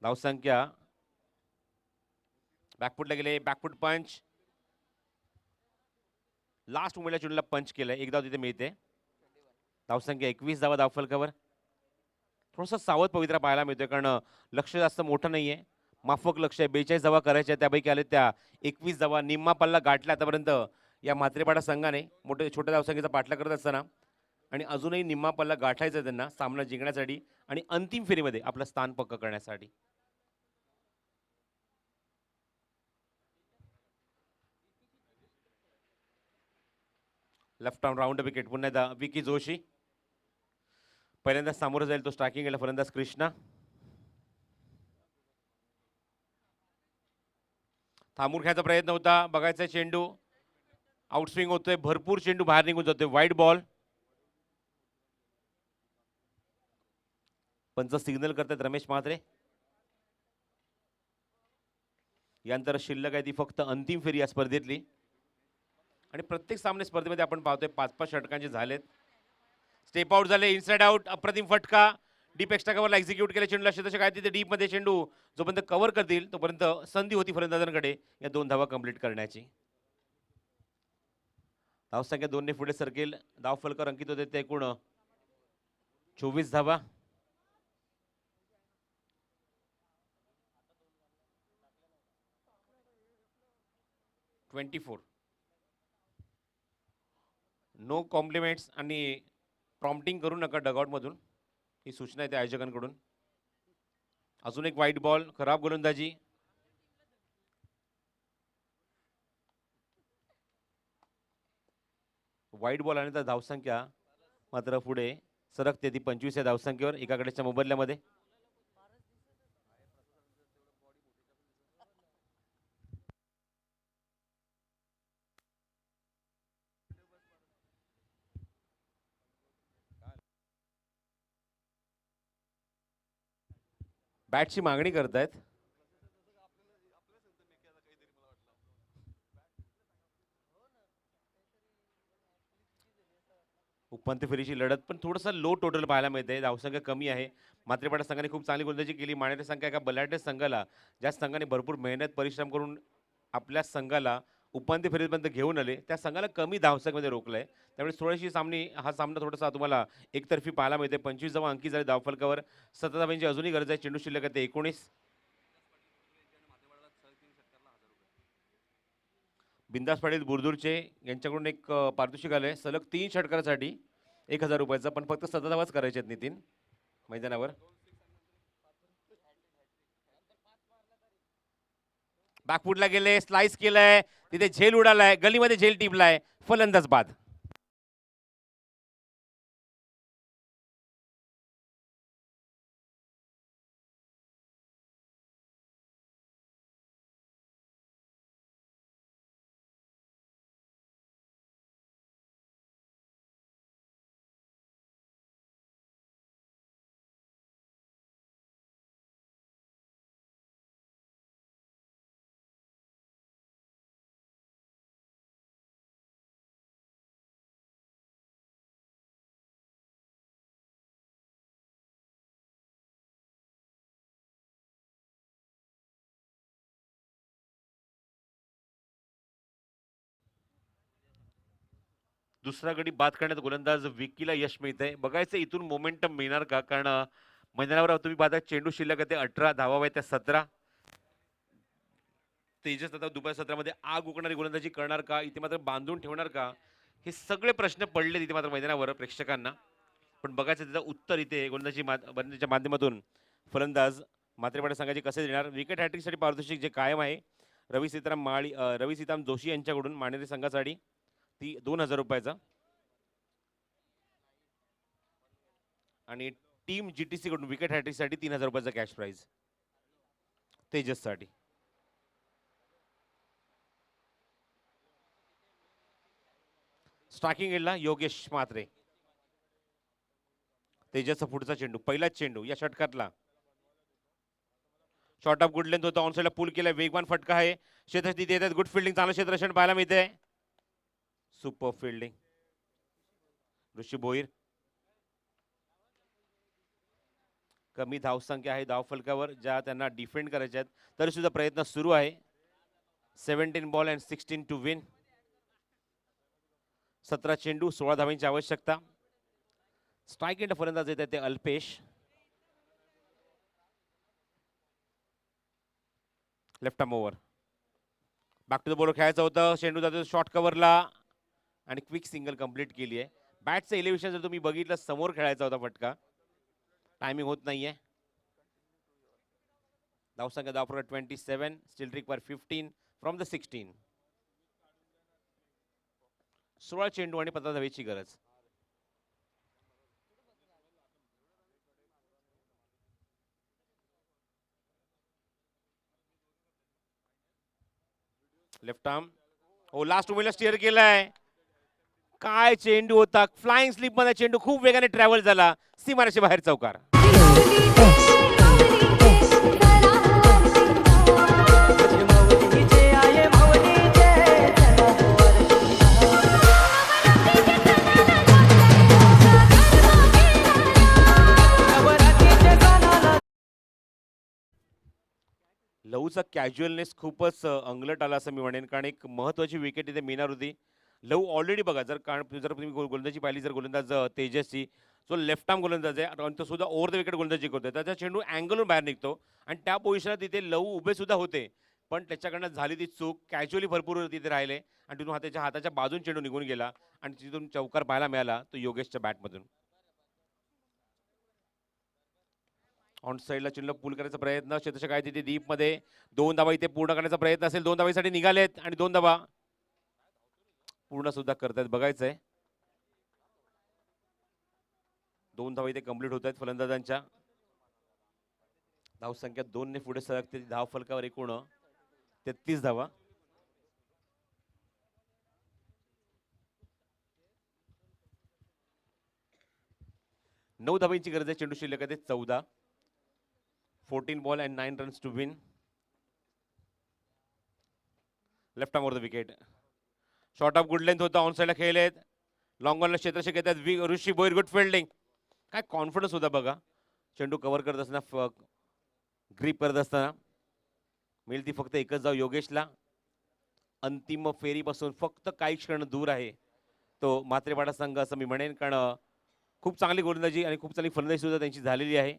धावसंख्या. बॅकफुटला गेले. बॅकफुट पंच. लास्ट मोमेंटला चेंडूला पंच केलाय. एक धाव तिथे मिळते. धावसंख्या 21 धावा धावफलकावर. थोडासा सावध पवित्रा पाहायला मिळतोय कारण लक्ष जास्त मोठं नाहीये. माफक लक्ष आहे. 42 धावा करायच्या त्यापैकी आले त्या 21 धावा. निम्मा पल्ला गाठला आतापर्यंत या म्हात्रेपाडा संघाने. छोट्या धावसंख्येचा पाठला करत असताना आणि अजूनही निम्मा पल्ला गाठायचा आहे त्यांना सामना जिंकण्यासाठी आणि अंतिम फेरीमध्ये आपलं स्थान पक्क करण्यासाठी. लेफ्ट आर्म राऊंड विकेट पुन्हा एकदा विकी जोशी. पहिल्यांदा सामोरं जाईल तो स्ट्रायकिंग केला फलंदाज कृष्णा. थांबून खेळायचा प्रयत्न होता. बघायचा चेंडू आउटस्विंग होतोय. भरपूर चेंडू बाहेर निघून जातोय. Wide ball. पंच सिग्नल करतात रमेश म्हात्रे. यानंतर शिल्लक आहे ती फक्त अंतिम फेरी या स्पर्धेतली आणि प्रत्येक सामने स्पर्धेमध्ये आपण पाहतोय 5-5 षटकांचे झालेत. स्टेप आउट झाले. Inside out. अप्रतिम फटका. डीप एक्स्ट्रा कव्हरला एक्झिक्यूट केले चेंडूला. तसे काय तिथे डीप मध्ये चेंडू जोपर्यंत कव्हर करतील तोपर्यंत संधी होती फलंदाजांकडे या 2 धावा कंप्लीट करण्याची. धावसंख्या 2 ने पुढे सरकेल. धाव फलकावर अंकित होते ते एकूण 24 धावा. नो कॉम्प्लिमेंट्स आणि प्रॉम्प्टिंग करू नका डगआउट मधून, ही सूचना आहे आयोजकांकडून. अजून एक वाईट बॉल. खराब गोलंदाजी. वाईट बॉल आणि धावसंख्या मात्र पुढे सरकते ती 25 या धावसंख्येवर एकाकडेच्या मोबदल्यामध्ये. बॅटची मागणी करतायत. उपांत्य फेरीची लढत पण थोडंसं लो टोटल पाहायला मिळते. धावसंख्या कमी आहे. मात्रेपाडा संघाने खूप चांगली गोलंदाजी केली. माणेरे संघ एका बलाढ्य संघाला, ज्या संघाने भरपूर मेहनत परिश्रम करून आपल्या संघाला उपांत्य फेरीपर्यंत घेऊन आले, त्या संघाला कमी धावसंख्येमध्ये रोखलंय. त्यामुळे थोडीशी हा सामना थोडासा तुम्हाला एकतर्फी पाहायला मिळते. 25 धावा अंकी झाले धावफलकावर. 17 धावांची अजूनही गरज आहे. चेंडू शिल्लक आहे 19. बिंदास पाटील बुरदूरचे यांच्याकडून एक पारितोषिक आलंय सलग 3 षटकारासाठी 1000 रुपयाचा. पण फक्त 17 धावाच करायचे आहेत नितीन मैदानावर. बॅकफुटला गेले. स्लाइस केलंय. तिथे झेल उडालाय. गलीमध्ये झेल टिपलाय. फलंदाज बाद. दुसरा गडी बाद करण्यात गोलंदाज विकीला यश मिळतंय. बघायचं इथून मोमेंटम मिळणार का, कारण मैदानावर तुम्ही पाहता चेंडू शिल्लक आहे ते 18, धावा त्या 17. तेजस आता दुपार सत्रामध्ये आग उकळणारी गोलंदाजी करणार का, इथे मात्र बांधून ठेवणार का, हे सगळे प्रश्न पडले तिथे मात्र मैदानावर प्रेक्षकांना. पण बघायचं त्याचं उत्तर इथे गोलंदाजी माध्यमातून फलंदाज मात्रेपाडा संघाचे कसे देणार. विकेट हॅट्रिकसाठी पारितोषिक जे कायम आहे रवी सीताराम जोशी यांच्याकडून माणेरे संघासाठी ती 2000 रुपयाचा आणि टीम जीटीसी कडून विकेट हॅट्रिकसाठी 3000 रुपयाचा कॅश प्राइज तेजससाठी. स्ट्रायकिंग एंडला योगेश म्हात्रे. तेजसचा पुढचा चेंडू, पहिलाच चेंडू या षटकातला. शॉर्ट ऑफ गुड लेंथ होता. ऑन साइडला पूल केला. वेगवान फटका आहे. क्षेत्र तिथे येतात. गुड फिल्डिंग, चांगलं क्षेत्ररक्षण पाहायला मिळते. सुपर फिल्डिंग ऋषी भोईर. कमी धावसंख्या आहे धावफलकावर ज्या त्यांना डिफेंड करायच्या आहेत, तरी सुद्धा प्रयत्न सुरू आहे. 17 बॉल अँड 16 टू विन. 17 चेंडू 16 धावांची आवश्यकता. स्ट्राईक एंड फलंदाज येत ते Alpesh. Left arm over. Back to the bowler खेळायचं होतं. चेंडू जातो शॉर्ट कव्हरला आणि क्विक सिंगल कंप्लीट केली आहे. बॅटचं एलिव्हेशन जर तुम्ही बघितलं समोर खेळायचा होता फटका. टायमिंग होत नाहीये. धावसंख्या धावफलक 27, स्टील रिक्वायर 15 फ्रॉम द 16. 16 चेंडू आणि 15 धावेची गरज. Left arm. हो, लास्ट उमेला स्टिअर केलाय. काय चेंडू होता. फ्लाइंग स्लिप मध्ये चेंडू खूप वेगाने ट्रॅव्हल झाला. सीमारेषे बाहेर चौकार. लहूचा कॅज्युअलनेस खूपच अंगलट आला असं मी म्हणेन, कारण एक महत्वाची विकेट इथे मिळणार होती. लहू ऑलरेडी बघा, जर तुम्ही गोलंदाजी पाहिली, जर गोलंदाज तेजस्वी जो लेफ्ट आर्म गोलंदाज आहे आणि तो सुद्धा ओव्हर द विकेट गोलंदाजी करतोय, त्याचा चेंडू अँगलवरून बाहेर निघतो आणि त्या पोझिशनात तिथे लहू उभे सुद्धा होते, पण त्याच्याकडनं झाली ती चूक. कॅज्युअली भरपूर तिथे राहिले आणि तिथून त्याच्या हाताच्या बाजून चेंडू निघून गेला आणि तिथून चौकार पाहायला मिळाला तो योगेशच्या बॅटमधून. ऑन साईडला चेंडू पूल करायचा प्रयत्न. क्षेत्ररक्षक काय तिथे डीप मध्ये 2 धावा इथे पूर्ण करण्याचा प्रयत्न असेल. 2 धावांसाठी निघालेत आणि 2 धावा पूर्ण सुद्धा करतायत. बघायचंय 2 धावा इथे कंप्लीट होत आहेत फलंदाजांच्या. धावसंख्या 2 ने पुढे सरकते. धाव फलकावर एकूण 33 धावा. नऊ धावांची गरज आहे. चेंडू शिल्लक आहे 14. 14 ball and 9 runs to win. Left arm over the wicket. Short of good length होता. ऑन साईडला खेळलेत. लॉंग ऑनला क्षेत्ररक्षक येतात. Rishi Bhoir good fielding. काय कॉन्फिडन्स होता बघा. चेंडू कव्हर करत असताना, ग्रीप करत असताना. मिळेल ती फक्त एकच धाव योगेशला. अंतिम फेरीपासून फक्त काही क्षण दूर आहे तो म्हात्रेपाडा संघ असं मी म्हणेन, कारण खूप चांगली गोलंदाजी आणि खूप चांगली फलंदाजी सुद्धा त्यांची झालेली आहे.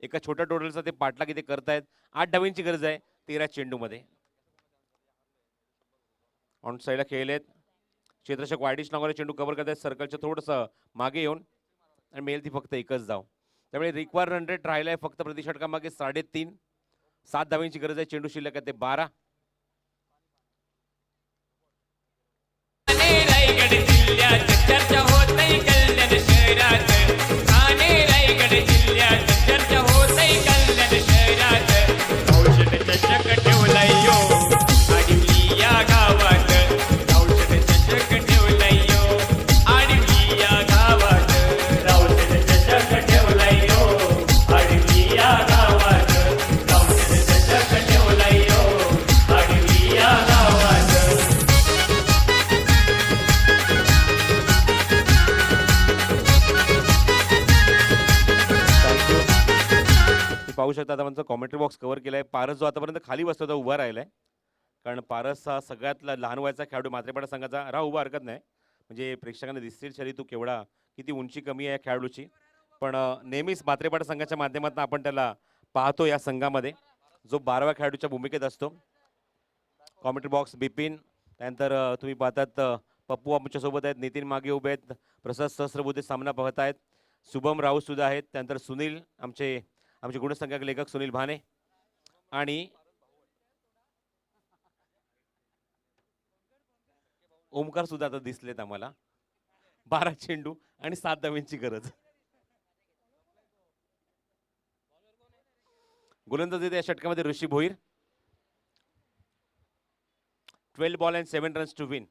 एका छोट्या टोटलचा ते पाठलाग इथे करतायत. 8 धावांची गरज आहे 13 चेंडूमध्ये. ऑन साईडला खेळलेत. क्षेत्ररक्षक वाईडिश नावाला चेंडू कव्हर करतायत सर्कलच्या थोडंसं मागे येऊन आणि मिळेल ती फक्त एकच धाव. त्यामुळे रिक्वायर रन रेट राहिलाय फक्त प्रति षटकामागे 3.5. 7 धावांची गरज आहे. चेंडू शिल्लक आहे 12. रायगड जिल्ह्यात चर्चा होतंय कल्याण शहरात. ठाणे रायगड जिल्ह्यात चर्चा होतंय कल्याण शहरात. औषध चषक ठेवलाय यो आडवी या गावात. औषध चषक ठेवलाय यो आडवी या गावात. औषध चषक ठेवलाय यो आडवी या गावात. औषध चषक ठेवलाय यो आडवी या गावात. पाहू शकता आता म्हणजे कॉमेंट्री बॉक्स कव्हर केलाय. पारस जो आतापर्यंत खाली बसतो होता उभा राहिलाय, कारण पारस हा सगळ्यात लहान वयाचा खेळाडू म्हात्रेपाडा संघाचा. राहा उभा, हरकत नाही, म्हणजे प्रेक्षकांना दिसतील शरीर तू केवढा किती उंची कमी आहे खेळाडूची, पण नेहमीच म्हात्रेपाडा संघाच्या माध्यमातून आपण त्याला पाहतो या संघामध्ये जो 12व्या खेळाडूच्या भूमिकेत असतो. कॉमेंट्री बॉक्स बिपिन, त्यानंतर तुम्ही पाहतात पप्पू आमच्या सोबत आहेत, नितीन मागे उभे आहेत, प्रसाद सहस्रबुद्धे सामना पाहत आहेत, शुभम राऊत सुद्धा आहेत, त्यानंतर सुनील आमचे गुणसंख्यक लेखक सुनील भाने आणि ओमकार सुद्धा आता दिसलेत आम्हाला. 12 चेंडू आणि 7 धावांची गरज. गोलंदाज येते या षटकामध्ये Rishi Bhoir. 12 ball and 7 runs to win.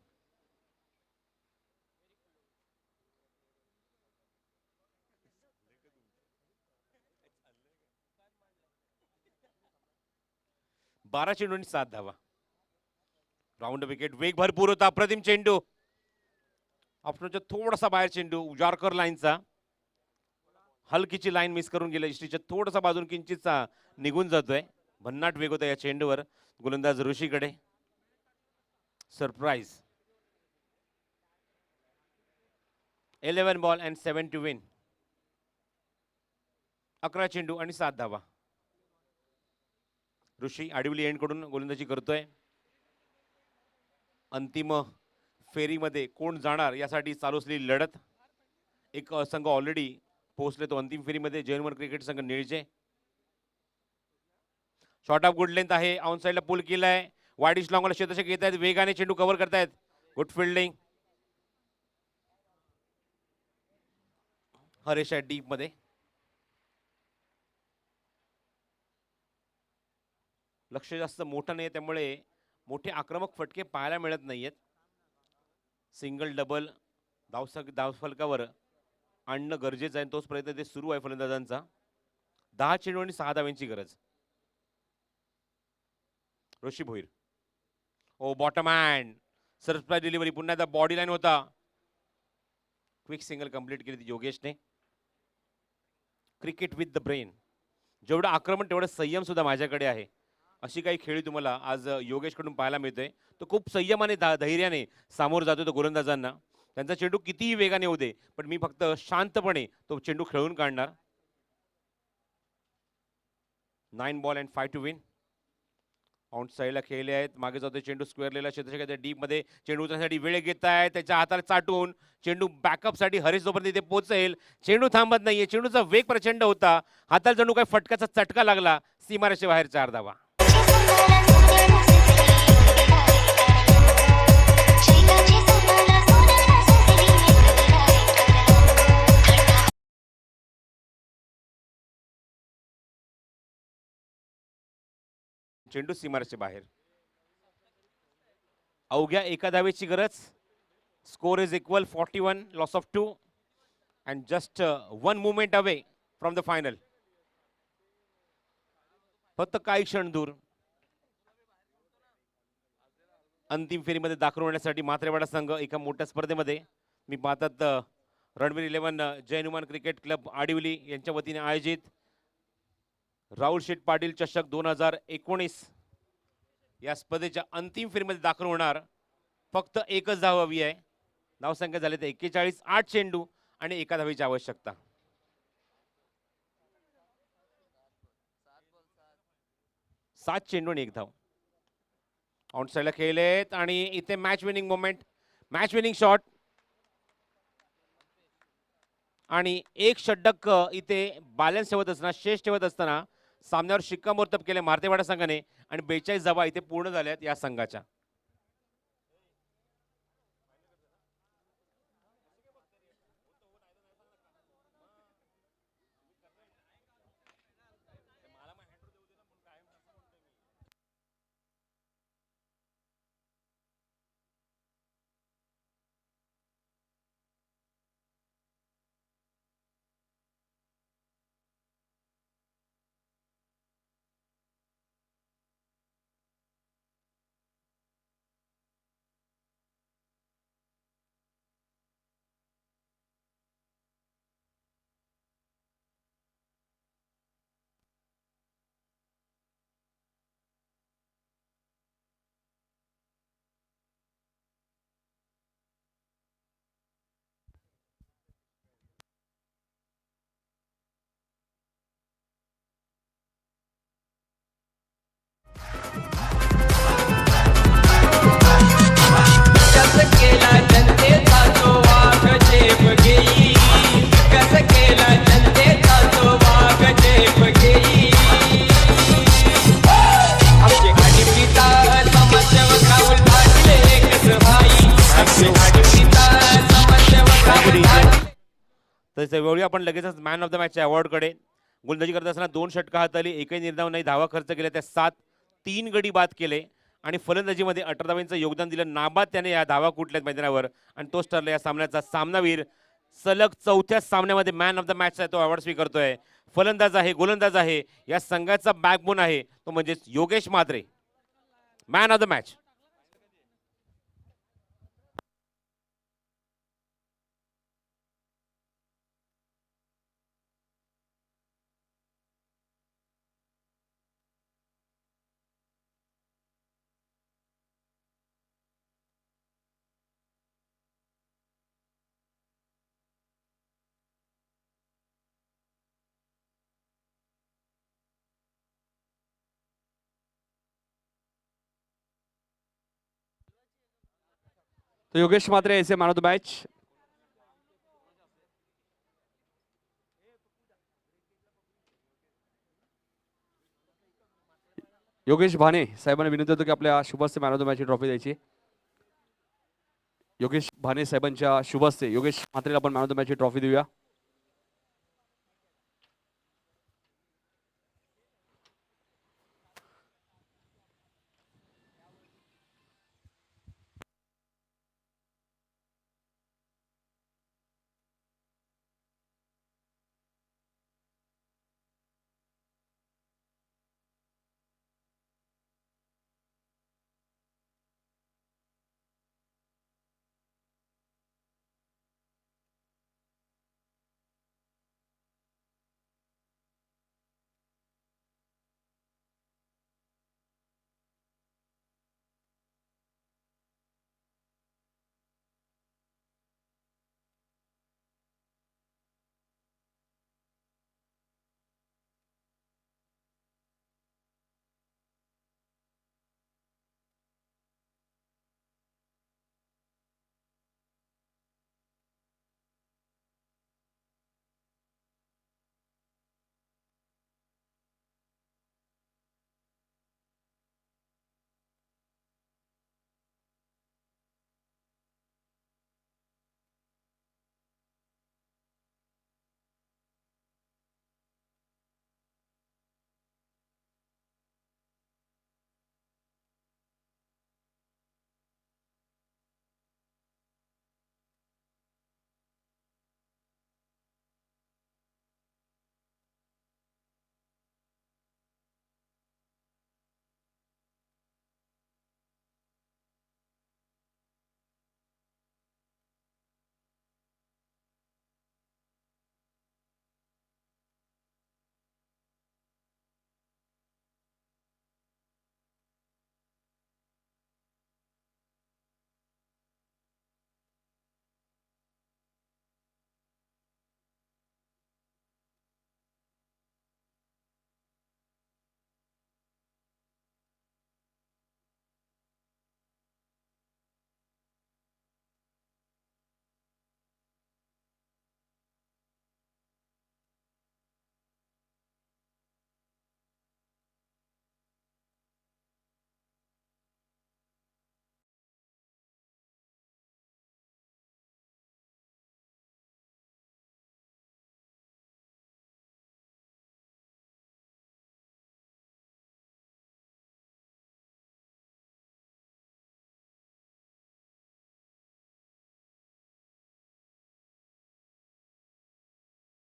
बारा चेंडू आणि 7 धावा. Round wicket. वेग भरपूर होता. अप्रतिम चेंडू. ऑप्शनच्या थोडासा बाहेर चेंडू. उजारकर लाईनचा हलकीची लाईन मिस करून गेला. इष्टीच्या थोडासा बाजून किंचितचा निघून जातोय. भन्नाट वेग होता या चेंडूवर गोलंदाज ऋषीकडे. Surprise. 11 ball and 7 to win. 11 चेंडू आणि 7 धावा. ऋषी आडिवली एंड कडून गोलंदाजी करतोय. अंतिम फेरीमध्ये कोण जाणार यासाठी चालू असलेली लढत. एक संघ ऑलरेडी पोहोचले तो अंतिम फेरीमध्ये जयनुमान क्रिकेट संघ Nilje. Short of good length आहे, ऑन साईडला पुल केलाय, वाईडिश लॉंगला क्षेत्ररक्षक येत आहेत, वेगाने चेंडू कव्हर करतायत. Good fielding. हरेश आहे डीप मध्ये. लक्ष जास्त मोठं नाही त्यामुळे मोठे आक्रमक फटके पाहायला मिळत नाहीयेत. सिंगल डबल धावफलकावर आणणं गरजेचं आहे, तोच प्रयत्न ते सुरू आहे फलंदाजांचा. 10 चेंडू आणि 6 धावांची गरज. Rishi Bhoir. Oh bottom hand surprise delivery, पुन्हा एकदा बॉडी लाईन होता. क्विक सिंगल कंप्लीट केली योगेशने. Cricket with the brain. जेवढं आक्रमण तेवढं संयम सुद्धा माझ्याकडे आहे, अशी काही खेळी तुम्हाला आज योगेशकडून पाहायला मिळतोय. तो खूप संयमाने धैर्याने सामोर जातोय तो गोलंदाजांना. त्यांचा चेंडू कितीही वेगाने होऊ दे, पण मी फक्त शांतपणे तो चेंडू खेळून काढणार. 9 ball and 5 to win. Out साईडला खेळले आहेत, मागे जातोय चेंडू स्क्वेअरलेला क्षेत्ररक्षकाच्या डीप मध्ये. चेंडू उचलण्यासाठी वेळ घेत आहे, त्याच्या हाताला चाटून चेंडू बॅकअप साठी हरीश जोपर्यंत इथे पोहोचेल. चेंडू थांबत नाहीये, चेंडूचा वेग प्रचंड होता, हाताला जणू काय फटक्याचा चटका लागला. सीमारेषे बाहेर 4 धावा. चेंडू सीमारेषे बाहेर. अवघ्या एका धावेची गरज. Score is equal 41, loss of 2 and just 1 movement away from the final. फक्त काही क्षण दूर अंतिम फेरीमध्ये दाखल होण्यासाठी मात्रेवाडा संघ एका मोठ्या स्पर्धेमध्ये. मी पाहतात रणवीर 11 जयनुमान क्रिकेट क्लब आडिवली यांच्या वतीने आयोजित राहुल शेठ पाटील चषक 2019 या स्पर्धेच्या अंतिम फेरीमध्ये दाखल होणार. फक्त एकच धाव हवी आहे. धावसंख्या झाली तर 41. 8 चेंडू आणि एका धावेची आवश्यकता. 7 चेंडू आणि 1 धाव. आउट साईडला खेळलेत आणि इथे match winning moment, match winning shot आणि एक षटक इथे बॅलन्स ठेवत असताना, शेष ठेवत असताना सामन्यावर शिक्कामोर्तब केले मार्तेवाडा संघाने आणि 42 धावा इथे पूर्ण झाल्यात या संघाच्या. त्यावेळी आपण लगेचच मॅन ऑफ द मॅचच्या अवॉर्डकडे. गोलंदाजी करत असताना 2 षटका हाताळली, एकही निर्धाव नाही, धावा खर्च केल्या त्या 7, 3 गडी बाद केले आणि फलंदाजीमध्ये 18 धावांचं योगदान दिलं. नाबाद त्याने या धावा कुठल्यात मैदानावर आणि तोच ठरला या सामन्याचा सामनावीर. सलग 4थ्या सामन्यामध्ये मॅन ऑफ द मॅचचा तो अवॉर्ड स्वीकारतोय. फलंदाज आहे, गोलंदाज आहे, या संघाचा बॅकबोन आहे, तो म्हणजे Yogesh Mhatre. Man of the match. तो योगेश म्हात्रे ऐसे man of the match. Yogesh Bhane साहेबांना विनंती होतो की आपल्या शुभस्ते मॅन ऑफ द मॅचची ट्रॉफी द्यायची. योगेश भाने साहेबांच्या शुभस्ते योगेश म्हात्रेला आपण मॅन ऑफ द मॅचची ट्रॉफी देऊया.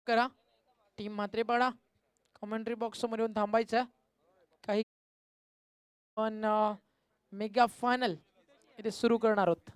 करा. टीम म्हात्रेपाडा कॉमेंट्री बॉक्स समोर येऊन थांबायचं. काही पण मेगा फायनल इथे सुरू करणार आहोत.